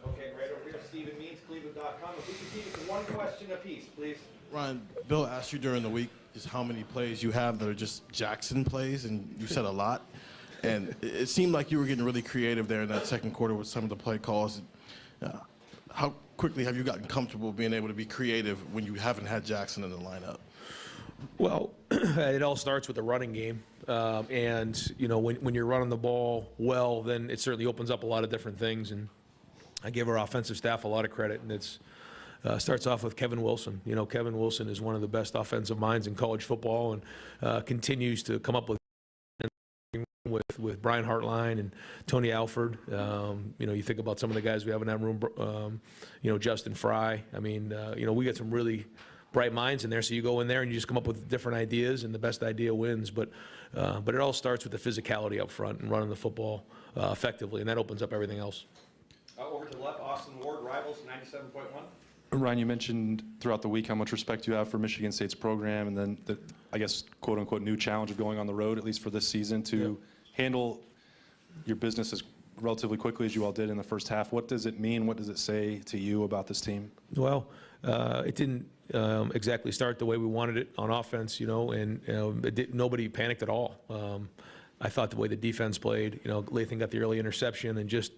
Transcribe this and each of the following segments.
Okay, right over here, Stephen Means, Cleveland.com. If we could keep it to one question apiece, please. Ryan, Bill asked you during the week just how many plays you have that are just Jackson plays, and you said a lot. And it seemed like you were getting really creative there in that second quarter with some of the play calls. How quickly have you gotten comfortable being able to be creative when you haven't had Jackson in the lineup? Well, it all starts with the running game. And, you know, when you're running the ball well, then it certainly opens up a lot of different things. And I give our offensive staff a lot of credit, and it's starts off with Kevin Wilson. You know, Kevin Wilson is one of the best offensive minds in college football, and continues to come up with Brian Hartline and Tony Alford. You know, you think about some of the guys we have in that room, you know, Justin Fry. I mean, you know, we got some really bright minds in there, so you go in there and you just come up with different ideas, and the best idea wins. But it all starts with the physicality up front and running the football effectively, and that opens up everything else. Over to the left, Austin Ward, Rivals 97.1. Ryan, you mentioned throughout the week how much respect you have for Michigan State's program, and then the, I guess, quote-unquote, new challenge of going on the road, at least for this season, to handle your business as relatively quickly as you all did in the first half. What does it mean? What does it say to you about this team? Well, it didn't exactly start the way we wanted it on offense, you know, and nobody panicked at all. I thought the way the defense played, you know, Lathan got the early interception, and just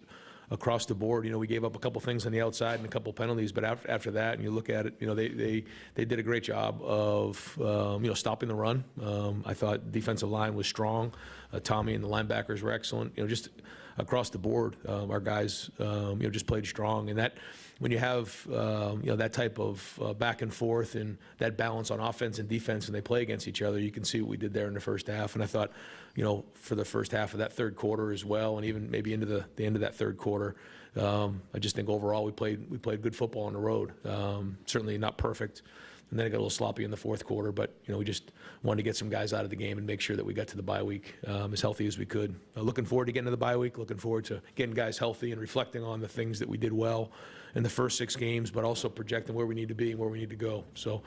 across the board, you know, we gave up a couple things on the outside and a couple penalties, but after that, and you look at it, you know, they did a great job of, you know, stopping the run. I thought defensive line was strong. Tommy and the linebackers were excellent. You know, just across the board, our guys, you know, just played strong. And that, when you have, you know, that type of back and forth and that balance on offense and defense, and they play against each other, you can see what we did there in the first half. And I thought, you know, for the first half of that third quarter as well, and even maybe into the end of that third quarter, I just think overall we played good football on the road. Certainly not perfect. And then it got a little sloppy in the fourth quarter, but, you know, we just wanted to get some guys out of the game and make sure that we got to the bye week as healthy as we could. Looking forward to getting to the bye week, looking forward to getting guys healthy and reflecting on the things that we did well in the first 6 games, but also projecting where we need to be and where we need to go. So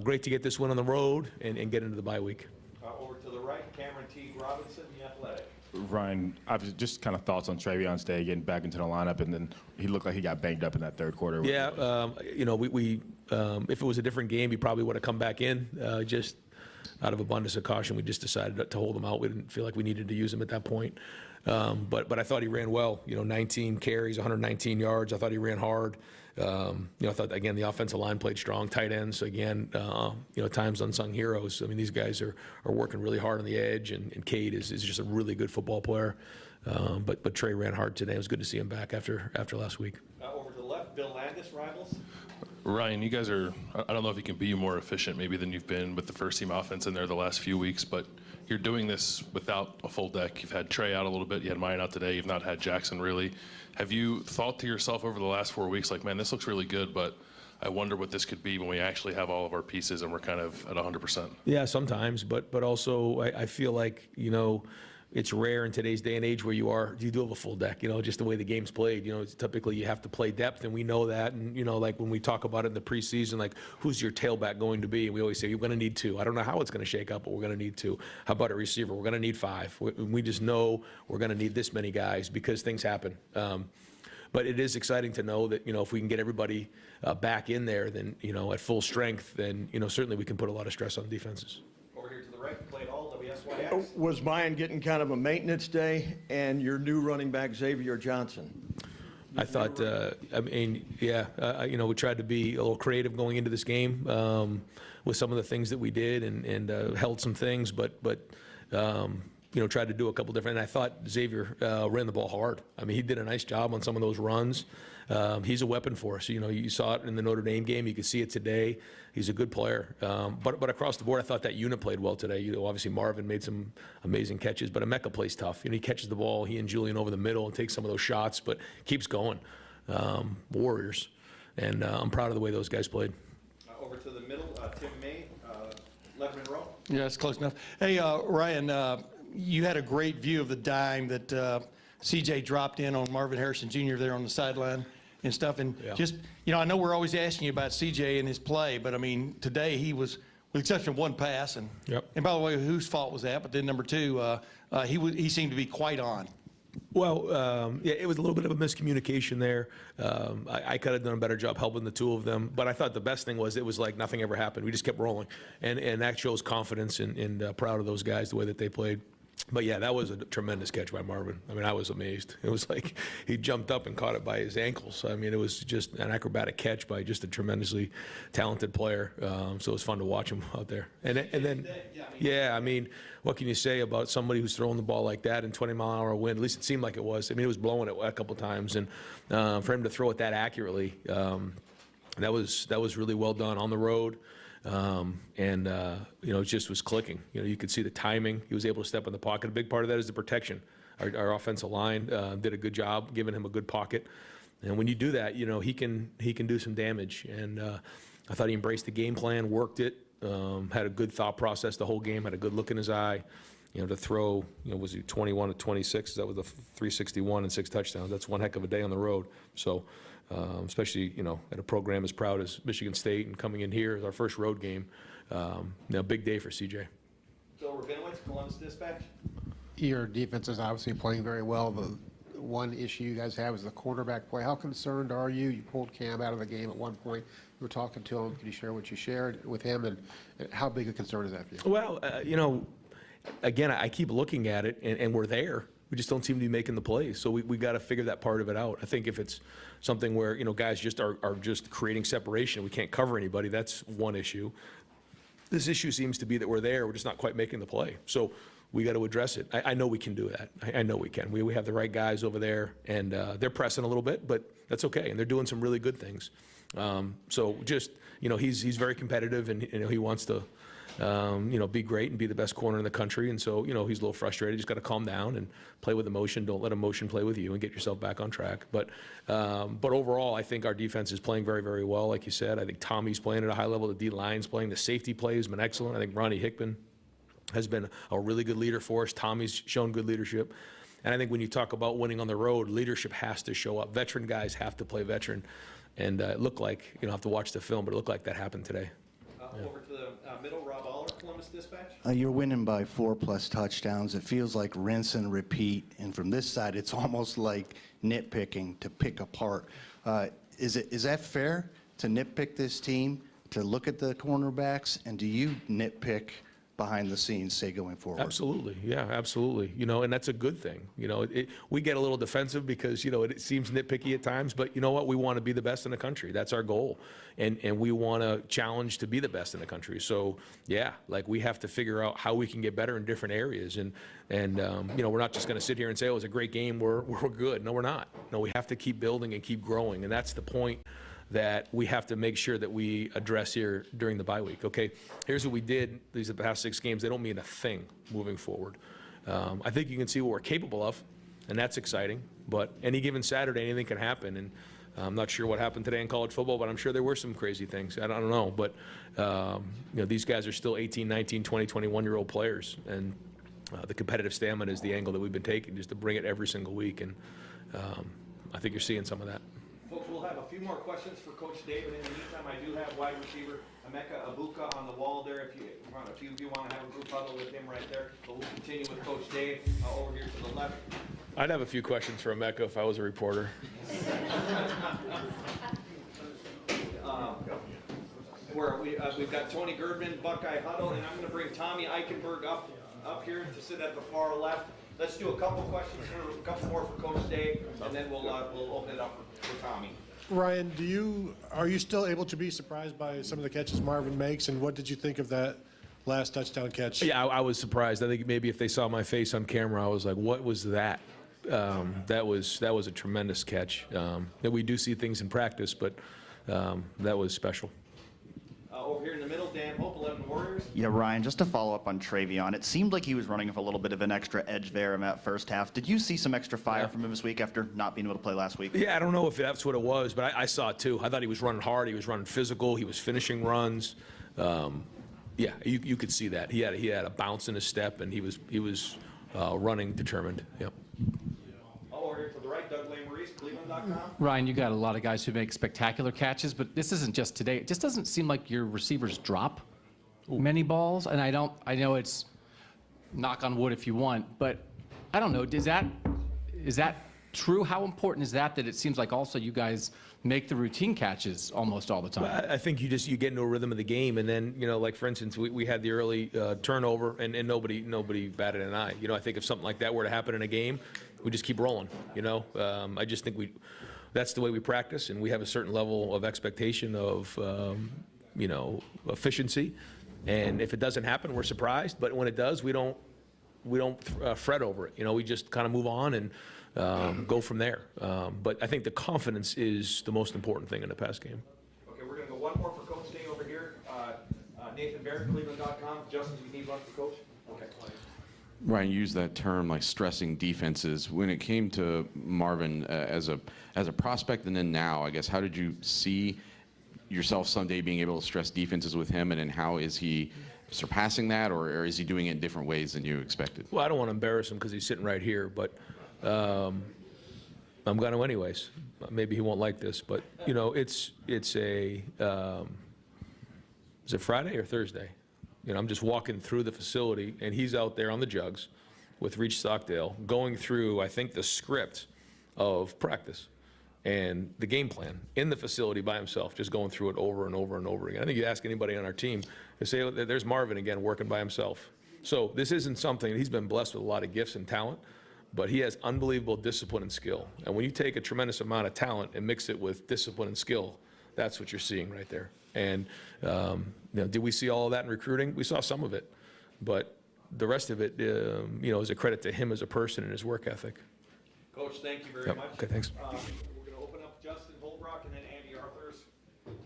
great to get this win on the road and get into the bye week. Over to the right, Cameron T. Robinson, The Athletic. Ryan, obviously, just kind of thoughts on Trayvion's day, getting back into the lineup, and then he looked like he got banged up in that third quarter. Yeah, you know, if it was a different game, he probably would have come back in. Just out of abundance of caution, we just decided to hold him out. We didn't feel like we needed to use him at that point. But I thought he ran well. You know, 19 carries, 119 yards. I thought he ran hard. You know, I thought, again, the offensive line played strong. Tight ends, again, you know, times unsung heroes. I mean, these guys are working really hard on the edge, and Cade is just a really good football player. But Trey ran hard today. It was good to see him back after last week. Over to the left, Bill Landis, Rivals. Ryan, you guys are, I don't know if you can be more efficient maybe than you've been with the first team offense in there the last few weeks, but you're doing this without a full deck. You've had Trey out a little bit. You had Mine out today. You've not had Jackson really. Have you thought to yourself over the last 4 weeks, like, man, this looks really good, but I wonder what this could be when we actually have all of our pieces and we're kind of at 100%? Yeah, sometimes, but also I feel like, you know, it's rare in today's day and age where you do have a full deck, you know, just the way the game's played. You know, it's typically you have to play depth, and we know that. And, you know, like when we talk about it in the preseason, like, who's your tailback going to be? And we always say, you're going to need 2. I don't know how it's going to shake up, but we're going to need 2. How about a receiver? We're going to need 5. We just know we're going to need this many guys because things happen. But it is exciting to know that, you know, if we can get everybody back in there, then, you know, at full strength, then, you know, certainly we can put a lot of stress on defenses. Over here to the right, played all WSYX. Was Mayan getting kind of a maintenance day, and your new running back, Xavier Johnson? I thought, I mean, yeah, you know, we tried to be a little creative going into this game with some of the things that we did, and held some things, but you know, tried to do a couple different. And I thought Xavier ran the ball hard. I mean, he did a nice job on some of those runs. He's a weapon for us. You know, you saw it in the Notre Dame game. You could see it today. He's a good player. But across the board, I thought that unit played well today. You know, obviously Marvin made some amazing catches, but Emeka plays tough. You know, he catches the ball, he and Julian over the middle, and takes some of those shots, but keeps going. Warriors. And I'm proud of the way those guys played. Over to the middle, Tim May, Letterman Row. Yeah, it's close enough. Hey, Ryan, you had a great view of the dime that CJ dropped in on Marvin Harrison Jr. there on the sideline and stuff. And just, you know, I know we're always asking you about CJ and his play, but I mean, today he was, with the exception of one pass, and and by the way, whose fault was that? But then number 2, he seemed to be quite on. Well, yeah, it was a little bit of a miscommunication there. I could have done a better job helping the two of them, but I thought the best thing was it was like nothing ever happened. We just kept rolling, and that shows confidence and proud of those guys the way that they played. But yeah, that was a tremendous catch by Marvin. I mean, I was amazed. It was like he jumped up and caught it by his ankles. I mean, it was just an acrobatic catch by just a tremendously talented player. So it was fun to watch him out there. And then, yeah, I mean, what can you say about somebody who's throwing the ball like that in 20-mile-an-hour wind? At least it seemed like it was. I mean, it was blowing it a couple times, and for him to throw it that accurately, that was really well done on the road. You know, it just was clicking. You know, you could see the timing. He was able to step in the pocket. A big part of that is the protection. Our offensive line did a good job giving him a good pocket. And when you do that, you know, he can do some damage. And I thought he embraced the game plan, worked it, had a good thought process the whole game, had a good look in his eye. You know, to throw, you know, was he 21 of 26? That was the 361 and 6 touchdowns. That's one heck of a day on the road. So. Especially, you know, at a program as proud as Michigan State and coming in here as our first road game. You know, big day for CJ. Bill Rabinowitz, Columbus Dispatch. Your defense is obviously playing very well. The one issue you guys have is the quarterback play. How concerned are you? You pulled Cam out of the game at one point. You were talking to him. Can you share what you shared with him, and how big a concern is that for you? Well, you know, again, I keep looking at it, and we're there. We just don't seem to be making the plays. So we got to figure that part of it out. I think if it's something where, you know, guys just are just creating separation, we can't cover anybody, that's one issue. This issue seems to be that we're there, we're just not quite making the play. So we got to address it. I know we can do that. I know we can. We have the right guys over there, and they're pressing a little bit, but that's okay. And they're doing some really good things. So just, you know, he's very competitive, and, you know, he wants to, you know, be great and be the best corner in the country. And so, you know, he's a little frustrated. Just got to calm down and play with emotion. Don't let emotion play with you, and get yourself back on track. But overall, I think our defense is playing very, very well. Like you said, I think Tommy's playing at a high level. The D-line's playing. The safety play has been excellent. I think Ronnie Hickman has been a really good leader for us. Tommy's shown good leadership. And I think when you talk about winning on the road, leadership has to show up. Veteran guys have to play veteran. And it looked like, you know, I have to watch the film, but it looked like that happened today. Over to the middle, Rob Aller, Columbus Dispatch. You're winning by 4+ touchdowns. It feels like rinse and repeat. And from this side, it's almost like nitpicking to pick apart. Is that fair to nitpick this team, to look at the cornerbacks? And do you nitpick behind the scenes, say, going forward? Absolutely. Yeah, absolutely. You know, and that's a good thing. You know, we get a little defensive because, you know, it seems nitpicky at times, but you know what? We want to be the best in the country. That's our goal. And we want to challenge to be the best in the country. So, yeah, like we have to figure out how we can get better in different areas. And you know, we're not just going to sit here and say, oh, it was a great game, we're good. No, we're not. No, we have to keep building and keep growing. And that's the point that we have to make sure that we address here during the bye week. Okay, here's what we did. These are the past 6 games. They don't mean a thing moving forward. I think you can see what we're capable of, and that's exciting. But any given Saturday, anything can happen. And I'm not sure what happened today in college football, but I'm sure there were some crazy things. I don't know. But, you know, these guys are still 18, 19, 20, 21-year-old players. And the competitive stamina is the angle that we've been taking, just to bring it every single week. And I think you're seeing some of that. Folks, we'll have a few more questions for Coach David. In the meantime, I do have wide receiver Emeka Abuka on the wall there. If a few of you want to have a group huddle with him right there. But we'll continue with Coach Dave over here to the left. I'd have a few questions for Emeka if I was a reporter. We've got Tony Girdman, Buckeye huddle, and I'm going to bring Tommy Eichenberg up here to sit at the far left. Let's do a couple questions for a couple more for Coach Dave, and then we'll open it up for Tommy. Ryan, are you still able to be surprised by some of the catches Marvin makes, and what did you think of that last touchdown catch? Yeah, I was surprised. I think maybe if they saw my face on camera, I was like, "What was that?" That was a tremendous catch. And we do see things in practice, but that was special. Over here in the middle, Dan Hope, 11 Warriors. Yeah, Ryan, just to follow up on Travion, it seemed like he was running with a little bit of an extra edge there in that first half. Did you see some extra fire from him this week after not being able to play last week? Yeah, I don't know if that's what it was, but I saw it too. I thought he was running hard. He was running physical. He was finishing runs. Yeah, you could see that. He had a bounce in his step, and he was running determined. Yep. Over here to the right, Doug Maurice, Cleveland.com. Ryan, you got a lot of guys who make spectacular catches, but this isn't just today. It just doesn't seem like your receivers drop many balls, and I know it's knock on wood if you want, but I don't know, Is that true? How important is that it seems like also you guys make the routine catches almost all the time? I think you get into a rhythm of the game, and then, like for instance, we had the early turnover, and nobody batted an eye. I think if something like that were to happen in a game, we just keep rolling. I just think that's the way we practice, and we have a certain level of expectation of efficiency. And if it doesn't happen, we're surprised. But when it does, we don't fret over it. We just kind of move on and go from there. But I think the confidence is the most important thing in a pass game. Okay, we're going to go one more for Coach Day over here. Nathan Barrett, Cleveland.com. Justin, do you need one for Coach? Okay. Ryan used that term, like stressing defenses. When it came to Marvin as a prospect, and then now, I guess, how did you see yourself someday being able to stress defenses with him, and then how is he surpassing that, or is he doing it in different ways than you expected? Well, I don't want to embarrass him because he's sitting right here, but I'm going to anyways. Maybe he won't like this, but is it Friday or Thursday? I'm just walking through the facility, and he's out there on the jugs with Reach Stockdale going through, I think, the script of practice and the game plan in the facility by himself, just going through it over and over and over again. I think you ask anybody on our team, they say, oh, there's Marvin again working by himself. So this isn't something, he's been blessed with a lot of gifts and talent, but he has unbelievable discipline and skill. And when you take a tremendous amount of talent and mix it with discipline and skill, that's what you're seeing right there. And did we see all of that in recruiting? We saw some of it, but the rest of it, is a credit to him as a person and his work ethic. Coach, thank you very much. Okay, thanks. We're going to open up Justin Holbrook and then Andy Arthurs. One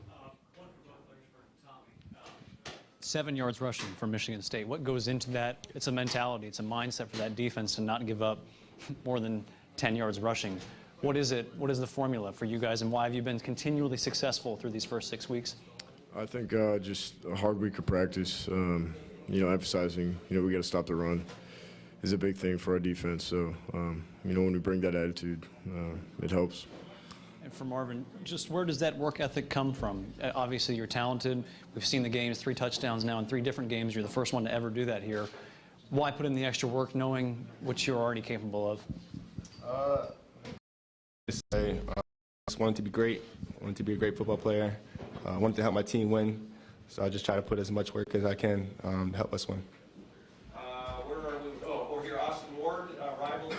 for both players for Tommy. 7 yards rushing from Michigan State. What goes into that? It's a mentality. It's a mindset for that defense to not give up more than 10 yards rushing. What is it? What is the formula for you guys, and why have you been continually successful through these first 6 weeks? I think just a hard week of practice, emphasizing, we got to stop the run is a big thing for our defense. So, when we bring that attitude, it helps. And for Marvin, just where does that work ethic come from? Obviously, you're talented. We've seen the games, 3 touchdowns now in 3 different games. You're the first one to ever do that here. Why put in the extra work knowing what you're already capable of? I just wanted to be great. I wanted to be a great football player. I wanted to help my team win. So I just try to put as much work as I can to help us win. Where are we? Over here, Austin Ward, Rivals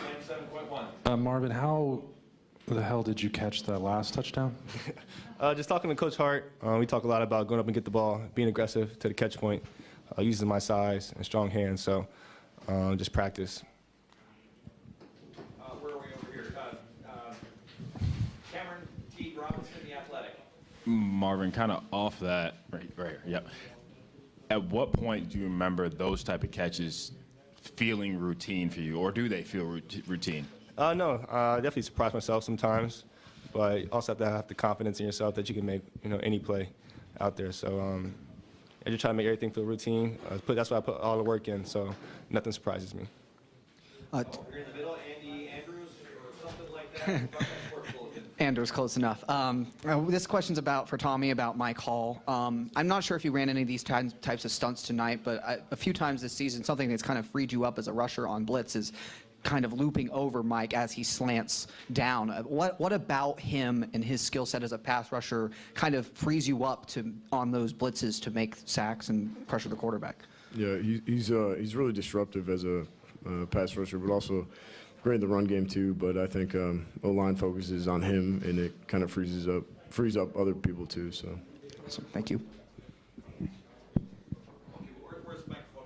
97.1. Marvin, how the hell did you catch that last touchdown? Just talking to Coach Hart, we talk a lot about going up and get the ball, being aggressive to the catch point, using my size and strong hands. So just practice. Where are we over here? Cameron T. Robinson, The Athletic. Marvin, kind of off that, right here, yep. At what point do you remember those type of catches feeling routine for you, or do they feel routine? No, I definitely surprise myself sometimes, but you also have to have the confidence in yourself that you can make, any play out there. So I just try to make everything feel routine. That's why I put all the work in, so nothing surprises me. You're in the middle, Andy Andrews, or something like that. Andrews, close enough. This question's for Tommy about Mike Hall. I'm not sure if you ran any of these types of stunts tonight, but a few times this season, something that's kind of freed you up as a rusher on blitz is kind of looping over Mike as he slants down. What about him and his skill set as a pass rusher kind of frees you up on those blitzes to make sacks and pressure the quarterback? Yeah, he's really disruptive as a pass rusher, but also great in the run game too. But I think O-line focuses on him, and it kind of frees up other people too. So. Awesome. Thank you. Where's the microphone?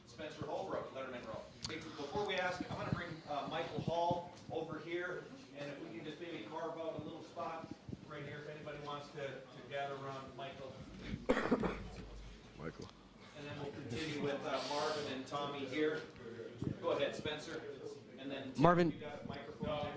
Spencer Holbrook, Letterman row. Hey, before we ask, I'm going to bring Michael Hall over here, and if we can just maybe carve out a little spot right here, if anybody wants to gather around Michael. Michael. And then we'll continue with Marvin and Tommy here. Go ahead, Spencer. And then Tim, Marvin. You got a microphone.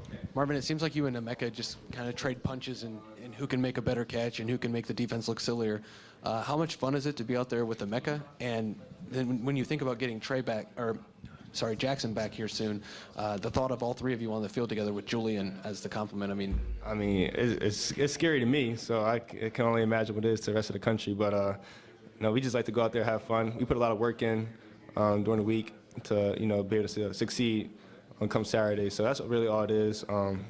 Okay. Marvin, it seems like you and Emeka just kind of trade punches and who can make a better catch and who can make the defense look sillier. How much fun is it to be out there with Emeka? And then when you think about getting Jackson back here soon, the thought of all 3 of you on the field together with Julian as the complement, I mean, it's scary to me, so I can only imagine what it is to the rest of the country. But we just like to go out there, have fun. We put a lot of work in during the week to be able to succeed. come Saturday. So that's really all it is.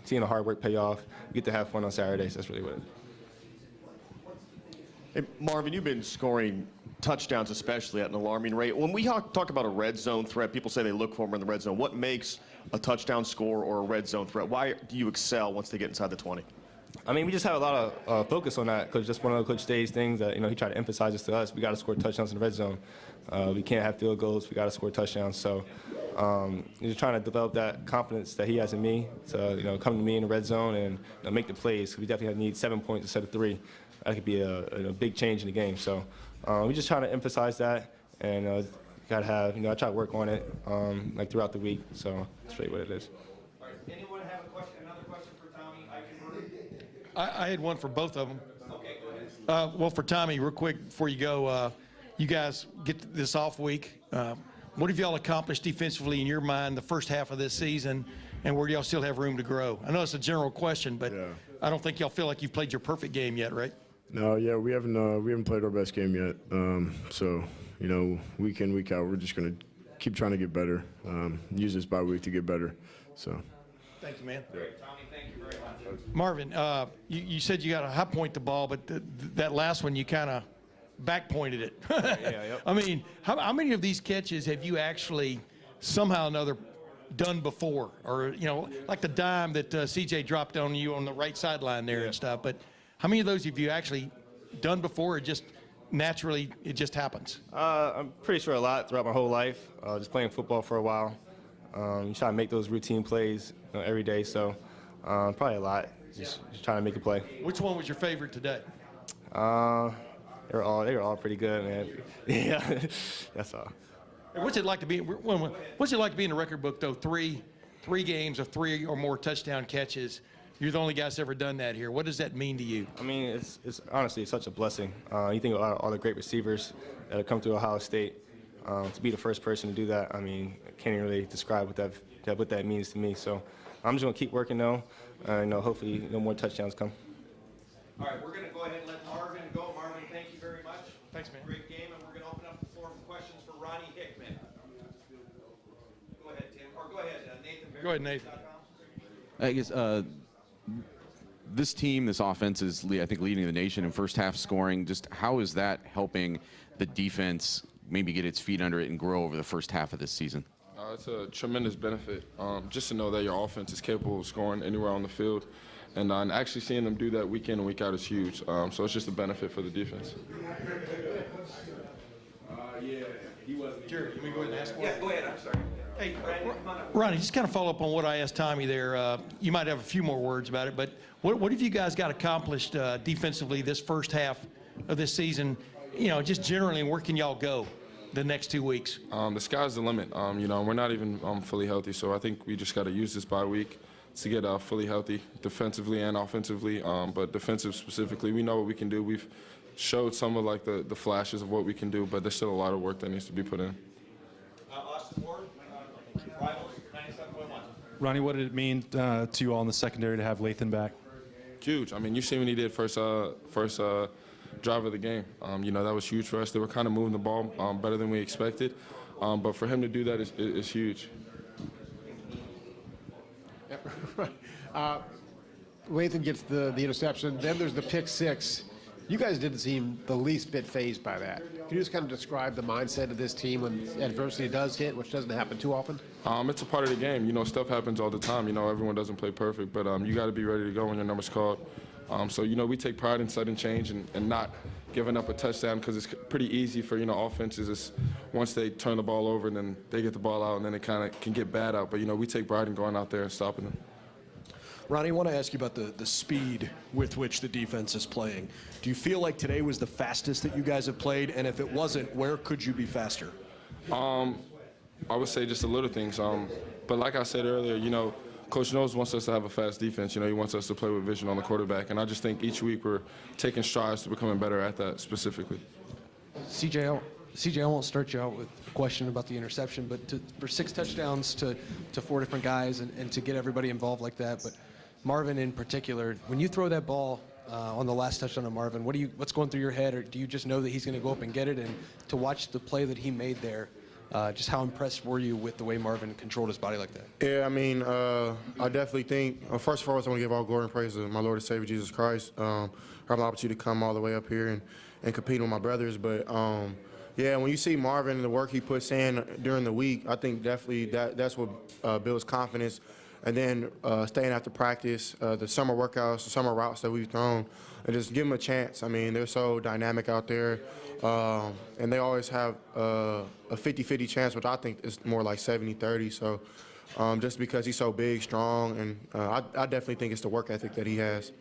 Seeing the hard work pay off, you get to have fun on Saturdays. That's really what it is. Hey, Marvin, you've been scoring touchdowns, especially at an alarming rate. When we talk about a red zone threat, people say they look for them in the red zone. What makes a touchdown score or a red zone threat? Why do you excel once they get inside the 20? I mean, we just have a lot of focus on that because just one of Coach Day's things that, he tried to emphasize this to us. We got to score touchdowns in the red zone. We can't have field goals. We got to score touchdowns. So just trying to develop that confidence that he has in me to, come to me in the red zone and make the plays. We definitely need 7 points instead of 3. That could be a big change in the game. So we're just trying to emphasize that, and got to have, I try to work on it like throughout the week. So that's really what it is. All right. Anyone have another question for Tommy Eichenberg? I had one for both of them. Okay, go ahead. Well, for Tommy, real quick before you go, you guys get this off week. What have y'all accomplished defensively in your mind the first half of this season, and where do y'all still have room to grow? I know it's a general question, but I don't think y'all feel like you've played your perfect game yet, right? No, yeah, we haven't played our best game yet. So, week in, week out, we're just going to keep trying to get better. Use this bye week to get better. So. Thank you, man. Great, Tommy. Thank you very much. Marvin, you said you got to high point the ball, but that last one you kind of back pointed it. Yep. I mean, how many of these catches have you actually somehow or another done before? Or, like the dime that CJ dropped on you on the right sideline there and stuff. But how many of those have you actually done before, or just naturally it just happens? I'm pretty sure a lot throughout my whole life, just playing football for a while. You try to make those routine plays every day, so probably a lot. Just trying to make a play. Which one was your favorite today? They were all pretty good, man. Yeah, that's all. What's it like to be? What's it like to be in the record book though? Three games of 3 or more touchdown catches. You're the only guy that's ever done that here. What does that mean to you? I mean, it's honestly it's such a blessing. You think about all the great receivers that have come through Ohio State. To be the first person to do that, I mean, I can't even really describe what that means to me. So I'm just gonna keep working though, and hopefully no more touchdowns come. All right, we're going to go ahead and let Marvin go. Marvin, thank you very much. Thanks, man. Great game, and we're going to open up the floor for questions for Ronnie Hickman. Go ahead, Tim. Or go ahead, Nathan. Go ahead, Nathan. I guess this team, this offense is, I think, leading the nation in first half scoring. Just how is that helping the defense maybe get its feet under it and grow over the first half of this season? It's a tremendous benefit just to know that your offense is capable of scoring anywhere on the field. And actually seeing them do that week in and week out is huge. So it's just a benefit for the defense. Jerry, let me go ahead and ask one. Yeah, go ahead. I'm sorry. Hey, Ronnie, just kind of follow up on what I asked Tommy there. You might have a few more words about it, but what have you guys got accomplished defensively this first half of this season? Just generally, and where can y'all go the next 2 weeks? The sky's the limit. We're not even fully healthy, so I think we just got to use this bye week to get fully healthy defensively and offensively, but defensive specifically. We know what we can do. We've showed some of the flashes of what we can do, but there's still a lot of work that needs to be put in. Austin Ward, Rivals, 97.1. Ronnie, what did it mean to you all in the secondary to have Lathan back? Huge. I mean, you see what he did first drive of the game. That was huge for us. They were kind of moving the ball better than we expected, but for him to do that is huge. Lathan gets the interception. Then there's the pick six. You guys didn't seem the least bit fazed by that. Can you just kind of describe the mindset of this team when adversity does hit, which doesn't happen too often? It's a part of the game. Stuff happens all the time. Everyone doesn't play perfect, but you got to be ready to go when your number's called. So we take pride in sudden change and not giving up a touchdown because it's pretty easy for offenses. Once they turn the ball over and then they get the ball out and then it kind of can get bad out. But we take pride in going out there and stopping them. Ronnie, I want to ask you about the speed with which the defense is playing. Do you feel like today was the fastest that you guys have played? And if it wasn't, where could you be faster? I would say just the little things. But like I said earlier, Coach Knowles wants us to have a fast defense. He wants us to play with vision on the quarterback. And I just think each week we're taking strides to becoming better at that specifically. CJ, I won't start you out with a question about the interception, but for 6 touchdowns to 4 different guys and to get everybody involved like that. But Marvin in particular, when you throw that ball on the last touchdown of Marvin, what's going through your head? Or do you just know that he's going to go up and get it? And to watch the play that he made there, Just how impressed were you with the way Marvin controlled his body like that? Yeah, I mean, I definitely think, first and foremost, I want to give all glory and praise to my Lord and Savior Jesus Christ. I have the opportunity to come all the way up here and compete with my brothers. But, yeah, when you see Marvin and the work he puts in during the week, I think definitely that's what builds confidence. And then staying after practice, the summer workouts, the summer routes that we've thrown, and just give them a chance. I mean, they're so dynamic out there, and they always have a 50-50 chance, which I think is more like 70-30. So just because he's so big, strong, and I definitely think it's the work ethic that he has.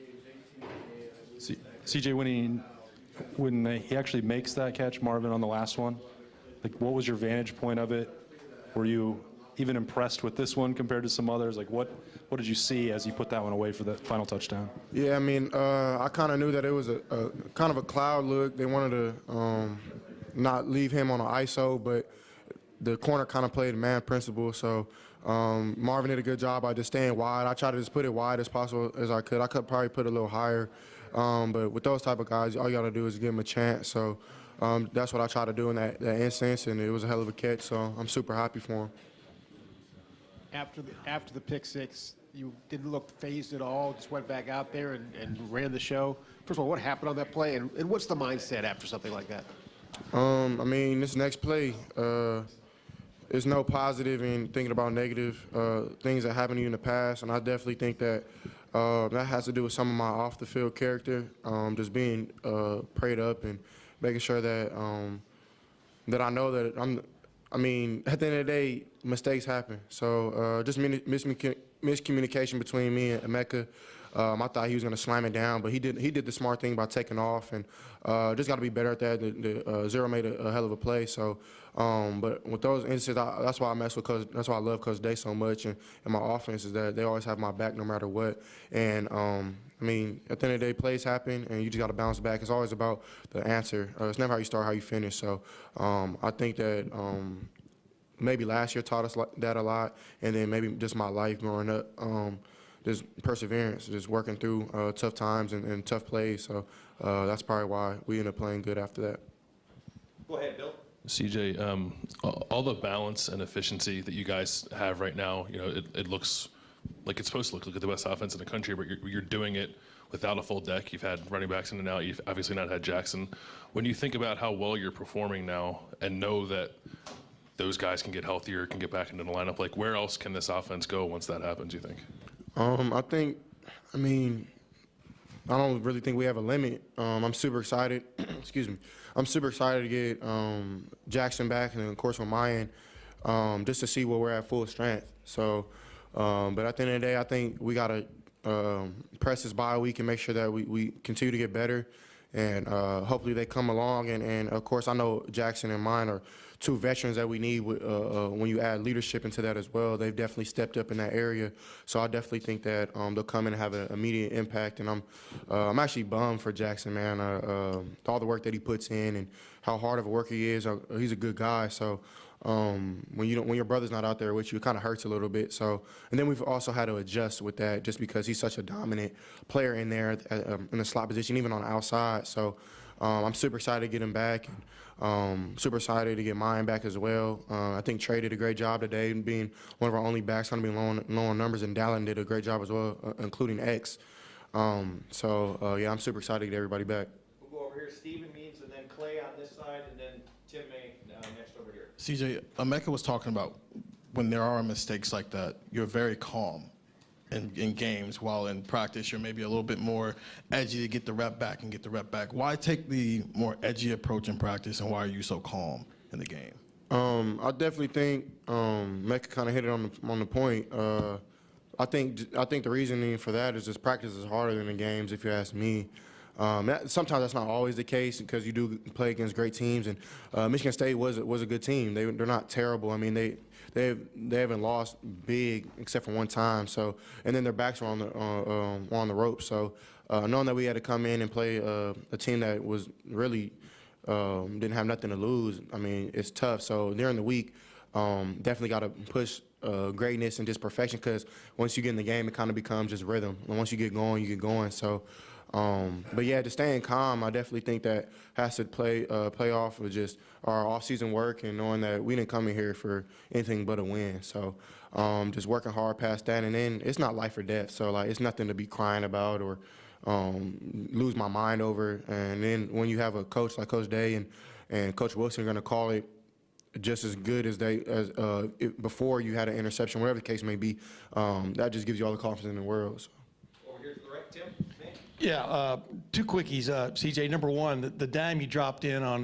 CJ, when he actually makes that catch, Marvin, on the last one, like, what was your vantage point of it? Were you even impressed with this one compared to some others? Like, what did you see as you put that one away for the final touchdown? Yeah, I mean, I kind of knew that it was a kind of a cloud look. They wanted to not leave him on an ISO, but the corner kind of played man principle. So Marvin did a good job by just staying wide. I tried to just put it wide as possible as I could. I could probably put it a little higher, but with those type of guys, all you got to do is give them a chance. So that's what I tried to do in that instance, and it was a hell of a catch. So I'm super happy for him. After the pick six, you didn't look phased at all, just went back out there and ran the show. First of all, what happened on that play, and what's the mindset after something like that? I mean, this next play, there's no positive in thinking about negative things that happened to you in the past, and I definitely think that that has to do with some of my off-the-field character, just being prayed up and making sure that that I know that I mean, at the end of the day, mistakes happen. So just miscommunication between me and Emeka. I thought he was going to slam it down, but he did the smart thing by taking off, and just got to be better at that. The Zero made a hell of a play. So, but with those instances, that's why I mess with Coach. That's why I love Coach Day so much, and my offense is that they always have my back no matter what. And I mean, at the end of the day, plays happen, and you just got to bounce back. It's always about the answer. It's never how you start, how you finish. So I think that maybe last year taught us that a lot, and then maybe just my life growing up. Just perseverance, just working through tough times and tough plays. So that's probably why we ended up playing good after that. Go ahead, Bill. CJ, all the balance and efficiency that you guys have right now, you know, it looks like it's supposed to look at the best offense in the country, but you're doing it without a full deck. You've had running backs in and out. You've obviously not had Jackson. When you think about how well you're performing now and know that those guys can get healthier, can get back into the lineup, like, where else can this offense go once that happens, you think? I mean, I don't really think we have a limit. I'm super excited. Excuse me. I'm super excited to get Jackson back, and of course with Mayan, just to see where we're at full strength. So, but at the end of the day, I think we got to press this bye week and make sure that we continue to get better, and hopefully they come along. And of course, I know Jackson and Mayan are two veterans that we need when you add leadership into that as well. They've definitely stepped up in that area. So I definitely think that they'll come in and have an immediate impact. And I'm actually bummed for Jackson, man. All the work that he puts in and how hard of a worker he is. He's a good guy. So when your brother's not out there with you, it kind of hurts a little bit. So, and then we've also had to adjust with that just because he's such a dominant player in there in the slot position, even on the outside. So I'm super excited to get him back. Super excited to get mine back as well. I think Trey did a great job today, being one of our only backs going to be low on numbers, and Dallin did a great job as well, including X. Yeah, I'm super excited to get everybody back. We'll go over here. Steven Means, and then Clay on this side, and then Tim May next over here. CJ, Emeka was talking about when there are mistakes like that, you're very calm in games, while in practice you're maybe a little bit more edgy to get the rep back and get the rep back. Why take the more edgy approach in practice, and why are you so calm in the game? I definitely think Mecca kind of hit it on the point. I think the reasoning for that is just practice is harder than the games, if you ask me. Sometimes that's not always the case because you do play against great teams, and Michigan State was a good team. They're not terrible. I mean, they haven't lost big except for one time. So, and then their backs were on the ropes. So knowing that we had to come in and play a team that was really didn't have nothing to lose, I mean, it's tough. So during the week, definitely got to push greatness and just perfection, because once you get in the game, it kind of becomes just rhythm. And once you get going, you get going. So But yeah, just staying calm, I definitely think that has to play off of just our off-season work and knowing that we didn't come in here for anything but a win. So just working hard past that, and then it's not life or death. So like it's nothing to be crying about or lose my mind over. And then when you have a coach like Coach Day and Coach Wilson are going to call it just as good as before you had an interception, whatever the case may be, that just gives you all the confidence in the world. So. Over here to the right, Tim. Yeah, two quickies, CJ. Number one, the dime you dropped in on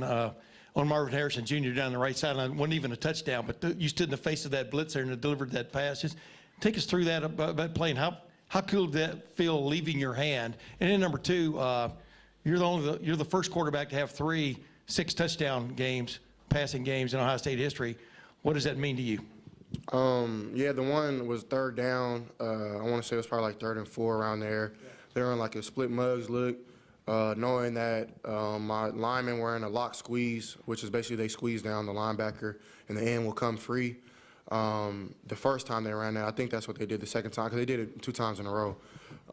Marvin Harrison Jr. down the right sideline wasn't even a touchdown, but you stood in the face of that blitzer and delivered that pass. Just take us through that about playing. How cool did that feel leaving your hand? And then number two, you're the first quarterback to have 3 6-touchdown games, passing games in Ohio State history. What does that mean to you? Yeah, the one was third down. I want to say it was probably like 3rd and 4 around there. They were in like a split mugs look, knowing that my linemen were in a lock squeeze, which is basically they squeeze down the linebacker and the end will come free. The first time they ran that, I think that's what they did the second time, because they did it 2 times in a row.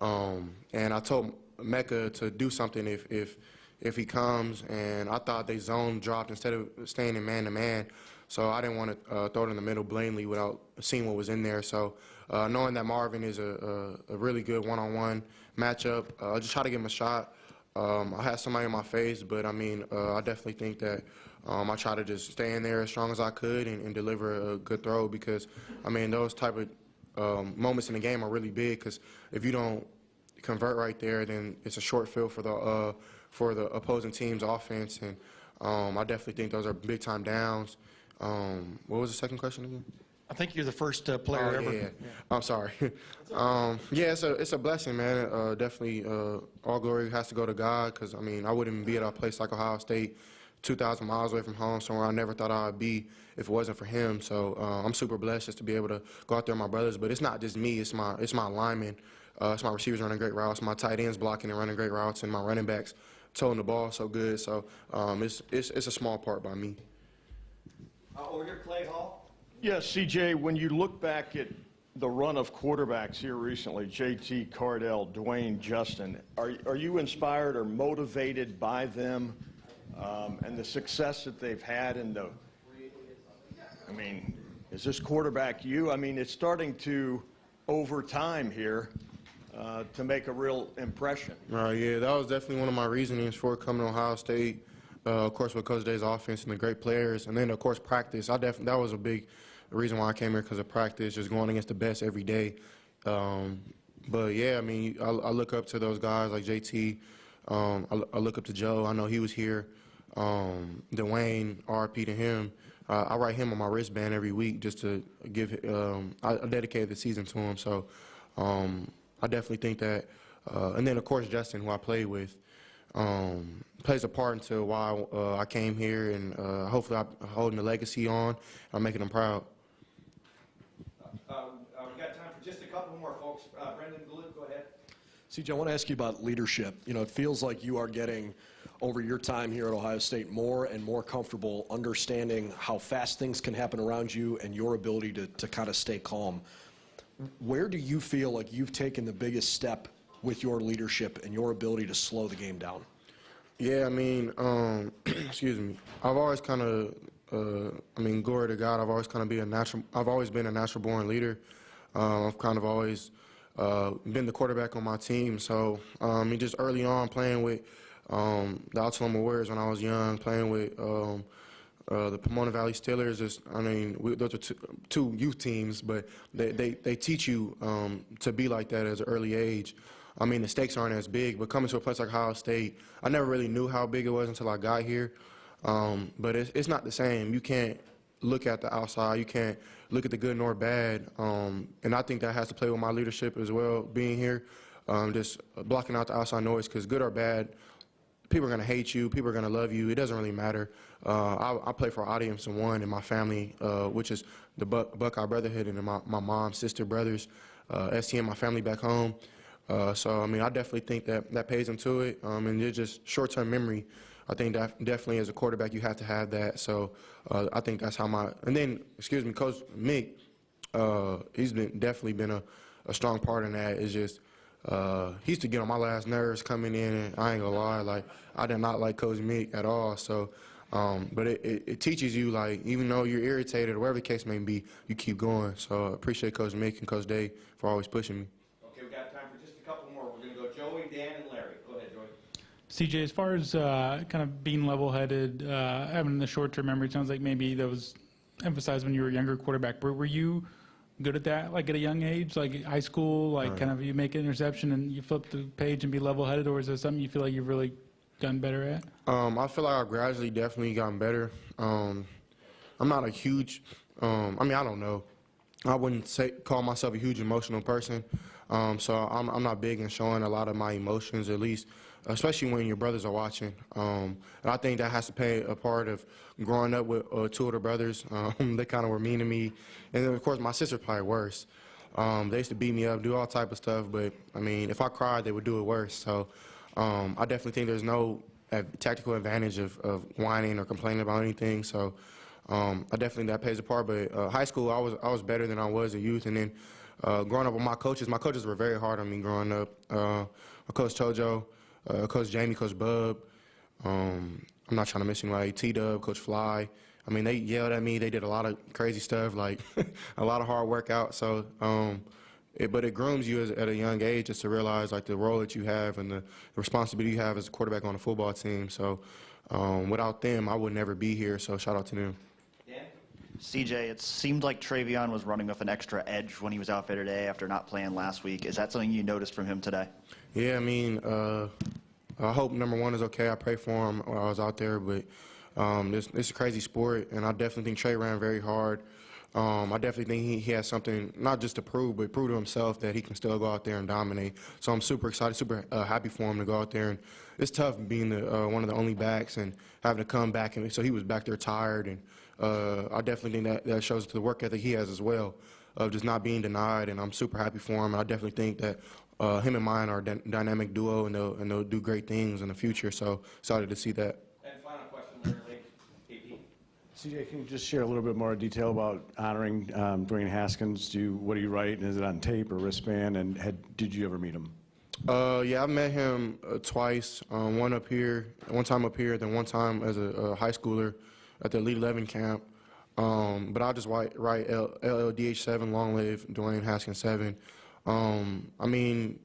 And I told Mecca to do something if he comes, and I thought they zone dropped instead of staying in man-to-man. So I didn't want to throw it in the middle blatantly without seeing what was in there. So knowing that Marvin is a really good one-on-one matchup, I just try to give him a shot. I had somebody in my face, but I mean, I definitely think that I try to just stay in there as strong as I could and deliver a good throw, because I mean those type of moments in the game are really big, because if you don't convert right there, then it's a short field for the opposing team's offense, and I definitely think those are big time downs. What was the second question again? I think you're the first player ever. Yeah. I'm sorry. Yeah, it's a blessing, man. Definitely, all glory has to go to God, because I mean I wouldn't be at a place like Ohio State, 2,000 miles away from home, somewhere I never thought I'd be if it wasn't for him. So I'm super blessed just to be able to go out there with my brothers. But it's not just me. It's my linemen. It's my receivers running great routes. My tight ends blocking and running great routes, and my running backs towing the ball so good. So it's a small part by me. Over here, Clay Hall. Yes, CJ, when you look back at the run of quarterbacks here recently, JT, Cardell, Dwayne, Justin, are you inspired or motivated by them and the success that they've had I mean, is this quarterback you? I mean, it's starting to, over time here, to make a real impression. Yeah, that was definitely one of my reasonings for coming to Ohio State. Of course, with Coach Day's offense and the great players, and then of course practice. That was a big reason why I came here, because of practice, just going against the best every day. But yeah, I mean, I look up to those guys like JT. I look up to Joe. I know he was here. Dwayne, RP to him. I write him on my wristband every week just to give. I dedicated the season to him, so I definitely think that. And then of course Justin, who I played with. Plays a part into why I came here, and hopefully I'm holding the legacy on. I'm making them proud. We've got time for just a couple more, folks. Brendan Glue, go ahead. CJ, I want to ask you about leadership. You know, it feels like you are getting, over your time here at Ohio State, more and more comfortable understanding how fast things can happen around you and your ability to kind of stay calm. Where do you feel like you've taken the biggest step with your leadership and your ability to slow the game down? Yeah, I mean, excuse me. I've always kind of, I mean, glory to God, I've always been a natural born leader. I've kind of always been the quarterback on my team. So, I mean, just early on playing with the Altaloma Warriors when I was young, playing with the Pomona Valley Steelers, I mean, those are two youth teams, but they teach you to be like that at an early age. I mean, the stakes aren't as big, but coming to a place like Ohio State, I never really knew how big it was until I got here. But it's not the same. You can't look at the outside. You can't look at the good nor bad. And I think that has to play with my leadership as well, being here, just blocking out the outside noise, because good or bad, people are going to hate you. People are going to love you. It doesn't really matter. I play for Audience and One in my family, which is the Buckeye Brotherhood, and my mom, sister, brothers, ST, and my family back home. So, I mean, I definitely think that pays into it. And it's just short-term memory. I think that definitely as a quarterback you have to have that. So I think that's how and then, excuse me, Coach Mick, he's definitely been a strong part in that. It's just he used to get on my last nerves coming in, and I ain't gonna lie, like I did not like Coach Meek at all. So, but it teaches you, like, even though you're irritated or whatever the case may be, you keep going. So I appreciate Coach Meek and Coach Day for always pushing me. Okay, we've got time for just a couple more. We're going to go Joey, Dan, and Larry. Go ahead, Joey. CJ, as far as kind of being level-headed, having the short-term memory, it sounds like maybe that was emphasized when you were a younger quarterback. Were you good at that, like at a young age, like high school, like kind of you make an interception and you flip the page and be level-headed, or is there something you feel like you've really gotten better at? I feel like I've gradually definitely gotten better. I'm not a huge, I mean, I don't know. I wouldn't call myself a huge emotional person. So I'm not big in showing a lot of my emotions, at least, especially when your brothers are watching. And I think that has to play a part of growing up with two older brothers. They kind of were mean to me. And then, of course, my sister's probably worse. They used to beat me up, do all type of stuff. But, I mean, if I cried, they would do it worse. So I definitely think there's no tactical advantage of whining or complaining about anything. So I definitely that plays a part. But high school, I was better than I was in youth. And then growing up with my coaches were very hard on me growing up. Coach Tojo, Coach Jamie, Coach Bub. I'm not trying to miss anybody. T-Dub, Coach Fly. I mean, they yelled at me. They did a lot of crazy stuff, like a lot of hard work So, but it grooms you at a young age just to realize like the role that you have and the responsibility you have as a quarterback on a football team. So, without them, I would never be here. So, shout out to them. CJ, it seemed like Travion was running with an extra edge when he was out there today after not playing last week. Is that something you noticed from him today? Yeah, I mean, I hope number one is okay. I pray for him while I was out there, but it's a crazy sport, and I definitely think Trey ran very hard. I definitely think he has something not just to prove, but prove to himself that he can still go out there and dominate. So I'm super excited, super happy for him to go out there. And it's tough being one of the only backs and having to come back. And so he was back there tired. And I definitely think that shows to the work ethic he has as well, of just not being denied. And I'm super happy for him. And I definitely think that him and mine are a dynamic duo, and they'll do great things in the future. So excited to see that. And final question, Larry Lake, AP. CJ, can you just share a little bit more detail about honoring Dwayne Haskins? What do you write? Is it on tape or wristband? And did you ever meet him? Yeah, I met him twice. One time up here, then one time as a high schooler at the Elite 11 camp. But I'll just write LLDH7, long live Dwayne Haskins 7. I mean,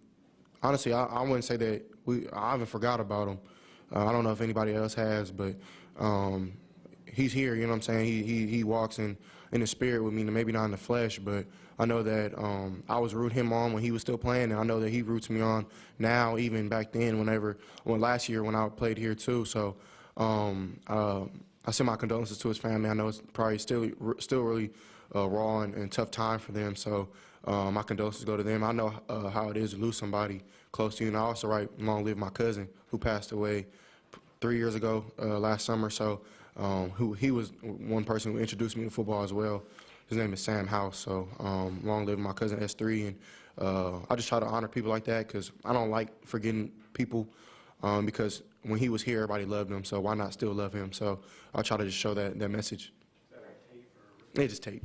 honestly, I wouldn't say that I haven't forgot about him. I don't know if anybody else has, but he's here, you know what I'm saying? He walks in the spirit with me, maybe not in the flesh, but I know that I was rooting him on when he was still playing, and I know that he roots me on now, even back then, last year when I played here too. So I send my condolences to his family. I know it's probably still really raw and tough time for them. So my condolences go to them. I know how it is to lose somebody close to you. And I also write long live my cousin who passed away 3 years ago last summer. So he was one person who introduced me to football as well. His name is Sam House. So long live my cousin S3. And I just try to honor people like that because I don't like forgetting people because when he was here, everybody loved him. So why not still love him? So I try to just show that message. Is that tape or? It just tape.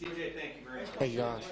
CJ, thank you very much. Hey, Josh.